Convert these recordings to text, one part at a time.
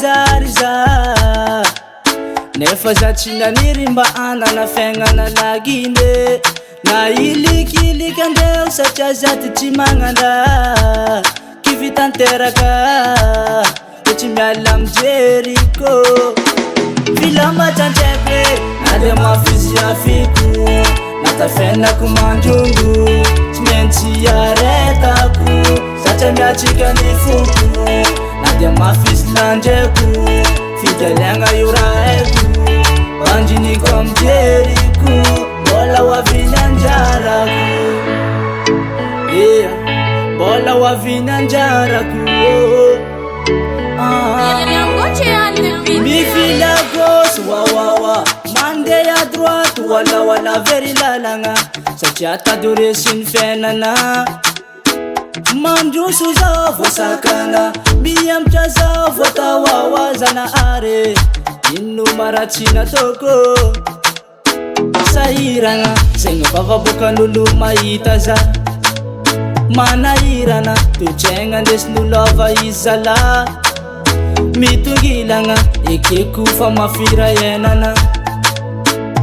zary za nefa za tsy naniry mba anana fiaignana laginde na ilikilika andeo satria zaty tsy magnandra kivitanteraka de tsy miala mijeriko filama tsantsepy na de mafiziafiko natafiainako mandrongo tsy maintsy aretako satria miatsika ny foko na de mafisy landreko fidaliagna io rahaiko bandriniko amjeriko mbola hoaviny anjarako mbola hoaviny anjarako mifila gauche wawawa mandeha à droite wala very lalagna satria tadoresiny fiainana mandroso zao voasakana miamtra zao voatawawa zanahary ino maratsy natoko sahirana zegny vavabokan'olo mahita za manahirana tojaigna andesin'olo ava izy zala mitongilagna ekeko fa mafira iainana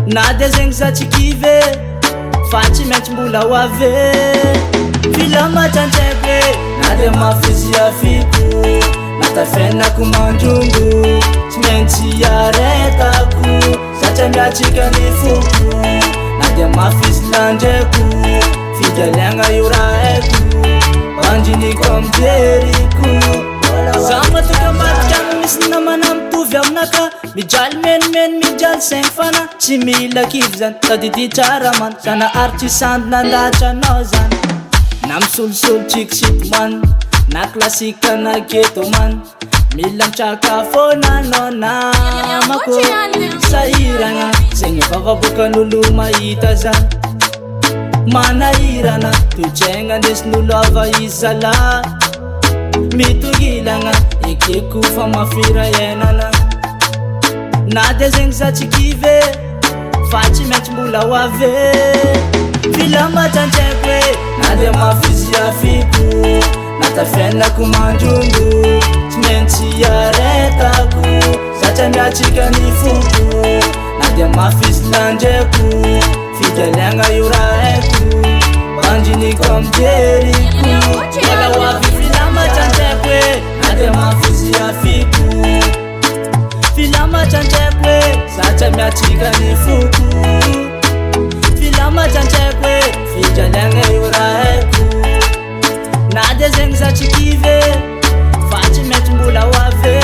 na de zegny za tsy kive fa tsy maintsy mbola hoave filama tsantsepy na de mafiziafiko natafiainako mandrongo tsy maintsy aretako satria miatsika ny foko na de mafisy landreko fidaliagna io rahaiko bandriniko amjeriko za matoka ambadika misy namana mitovy aminaka mijaly menimeny mijaly saigny fana tsy mila kivy zany tadidi tsara man zanahary tsy sandy nandatra anao zany na misolosolo tsikisity man na klasika na geto man mila mitraka fônanao namako sahirana zegny vavabokan'olo mahita za manahirana tojaigna andesin'olo ava izy zala mitongilagna ekeko fa mafira iainana na de zegny za tsy kive fa tsy maintsy mbola hoave filama tsantsepy na de mafiziafiko natafiainako mandrongo tsy maintsy aretako satria miatsika ny foko na de mafisy landreko fidaliagna io rahaiko bandriniko amjeriko mbola hoavy filama tsantsepy na de mafiziafiko filama tsantsepy satria miatsika ny foko filama tsantsepy fidaliagna io rahaiko na de zegny za tsy kive fa tsy maintsy mbola hoave